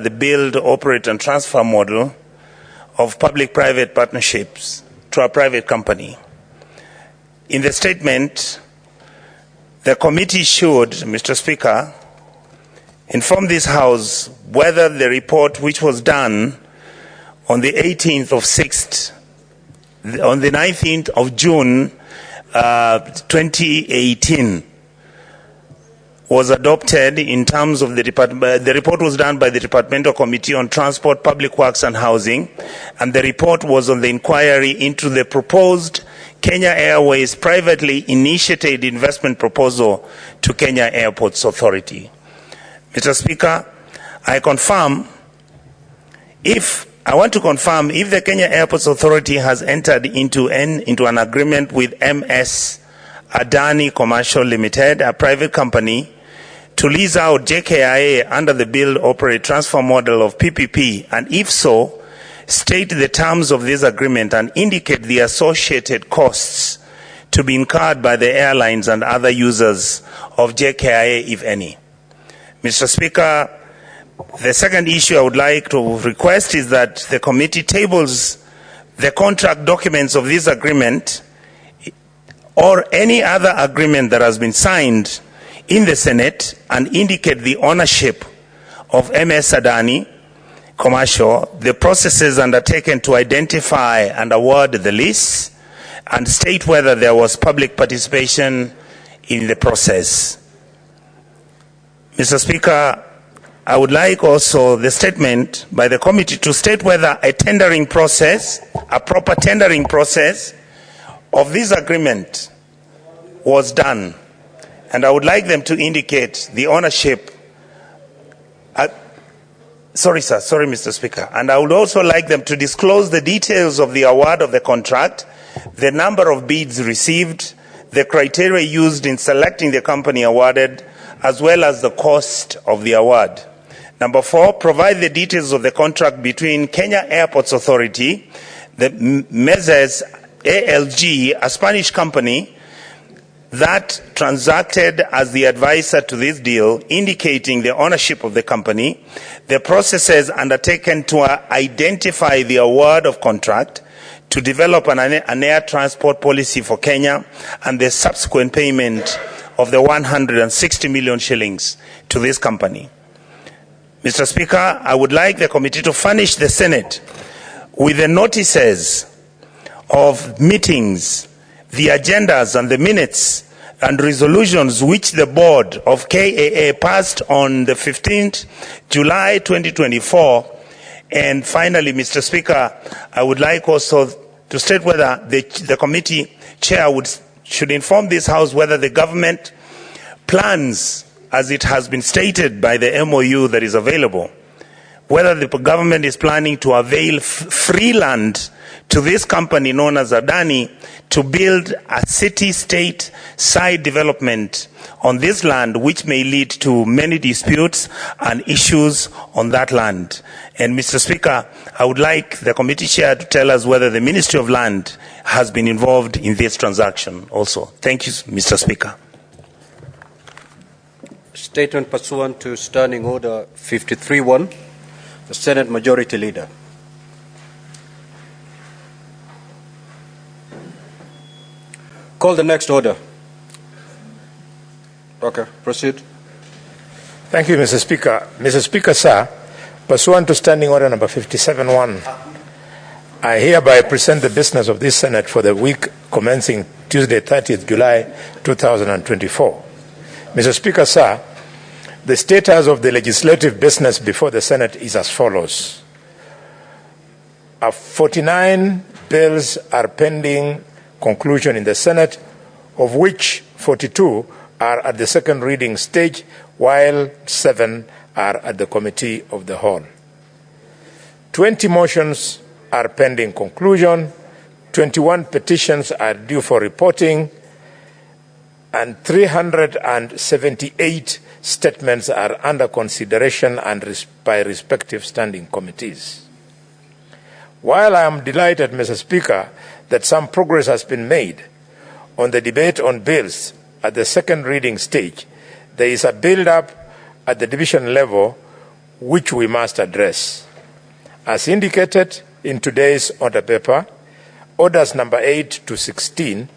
The build, operate and transfer model of public-private partnerships to a private company. In the statement, the committee should, Mr. Speaker, inform this House whether the report which was done on the 18th of 6th, on the 19th of June 2018 was adopted in terms of the department. The report was done by the Departmental Committee on Transport, Public Works and Housing, and the report was on the inquiry into the proposed Kenya Airways privately initiated investment proposal to Kenya Airports Authority. Mr. Speaker, I want to confirm if the Kenya Airports Authority has entered into an agreement with MS Adani Commercial Limited, a private company, to lease out JKIA under the build, operate, transfer model of PPP, and if so, state the terms of this agreement and indicate the associated costs to be incurred by the airlines and other users of JKIA, if any. Mr. Speaker, the second issue I would like to request is that the committee tables the contract documents of this agreement or any other agreement that has been signed in the Senate and indicate the ownership of MS Adani Commercial, the processes undertaken to identify and award the lease, and state whether there was public participation in the process. Mr. Speaker, I would like also the statement by the committee to state whether a tendering process, a proper tendering process of this agreement was done. And I would like them to indicate the ownership. Sorry, Mr. Speaker. And I would also like them to disclose the details of the award of the contract, the number of bids received, the criteria used in selecting the company awarded, as well as the cost of the award. Number 4, provide the details of the contract between Kenya Airports Authority, the Mezes ALG, a Spanish company, that transacted as the advisor to this deal, indicating the ownership of the company, the processes undertaken to identify the award of contract, to develop an air transport policy for Kenya, and the subsequent payment of the 160 million shillings to this company. Mr. Speaker, I would like the committee to furnish the Senate with the notices of meetings, the agendas and the minutes and resolutions which the board of KAA passed on the 15th July 2024. And finally, Mr. Speaker, I would like also to state whether the committee chair should inform this House whether the government plans, as it has been stated by the MOU that is available, whether the government is planning to avail free land to this company known as Adani to build a city-state side development on this land, which may lead to many disputes and issues on that land. And Mr. Speaker, I would like the committee chair to tell us whether the Ministry of Land has been involved in this transaction also. Thank you, Mr. Speaker. Statement pursuant to Standing Order 53-1, the Senate Majority Leader. Call the next order. Okay, proceed. Thank you, Mr. Speaker. Mr. Speaker, sir, pursuant to Standing Order number 57-1, I hereby present the business of this Senate for the week commencing Tuesday, 30th July 2024. Mr. Speaker, sir, the status of the legislative business before the Senate is as follows. 49 bills are pending conclusion in the Senate, of which 42 are at the second reading stage, while 7 are at the committee of the whole. 20 motions are pending conclusion, 21 petitions are due for reporting, and 378 statements are under consideration and by respective standing committees. While I am delighted, Mr. Speaker, that some progress has been made on the debate on bills at the second reading stage, there is a build-up at the division level which we must address. As indicated in today's order paper, orders number 8 to 16,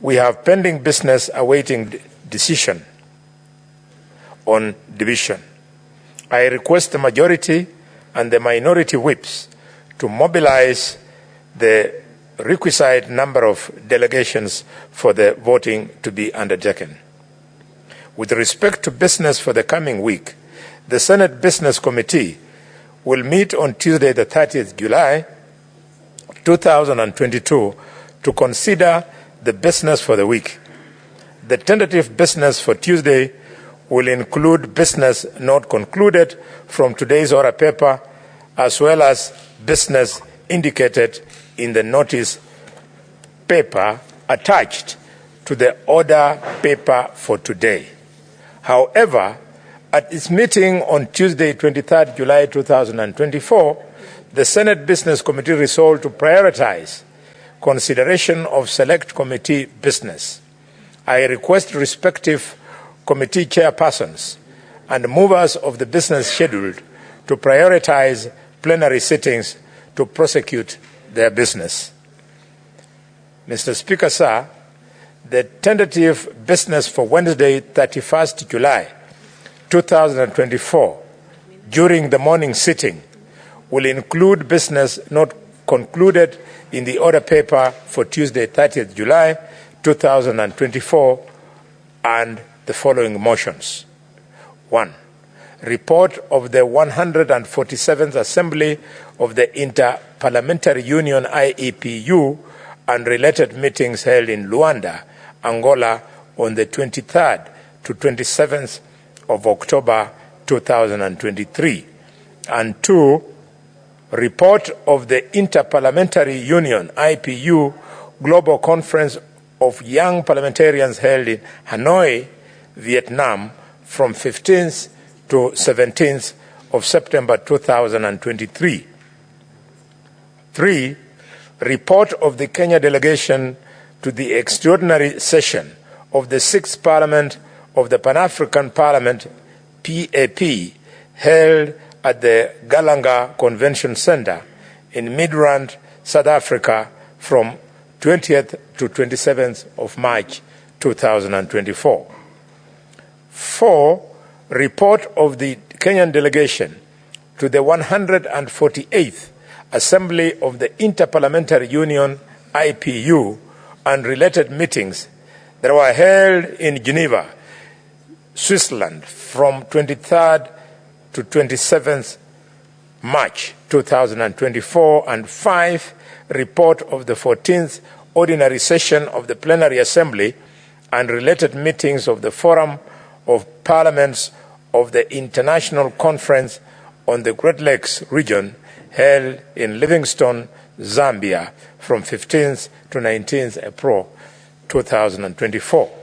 we have pending business awaiting decision on division. I request the majority and the minority whips to mobilize the requisite number of delegations for the voting to be undertaken. With respect to business for the coming week, the Senate Business Committee will meet on Tuesday, the 30th July, 2022, to consider the business for the week. The tentative business for Tuesday will include business not concluded from today's order paper, as well as business indicated in the notice paper attached to the order paper for today. However, at its meeting on Tuesday, 23rd July 2024, the Senate Business Committee resolved to prioritize consideration of select committee business. I request respective committee chairpersons and movers of the business scheduled to prioritize plenary sittings to prosecute their business. Mr. Speaker, sir, the tentative business for Wednesday, 31st July 2024, during the morning sitting, will include business not concluded in the order paper for Tuesday, 30th July 2024, and the following motions. 1. Report of the 147th Assembly of the Inter-Parliamentary Union IEPU and related meetings held in Luanda, Angola on the 23rd to 27th of October 2023. And 2. Report of the Inter-Parliamentary Union IPU Global Conference of Young Parliamentarians held in Hanoi, Vietnam from 15th to 17th of September 2023. 3. Report of the Kenya delegation to the extraordinary session of the 6th Parliament of the Pan-African Parliament, PAP, held at the Galanga Convention Center in Midrand, South Africa from 20th to 27th of March 2024. 4. Report of the Kenyan delegation to the 148th Assembly of the Inter-Parliamentary Union IPU and related meetings that were held in Geneva, Switzerland from 23rd to 27th March 2024, and 5. Report of the 14th Ordinary Session of the Plenary Assembly and related meetings of the Forum of Parliaments of the International Conference on the Great Lakes region held in Livingstone, Zambia from 15th to 19th April 2024.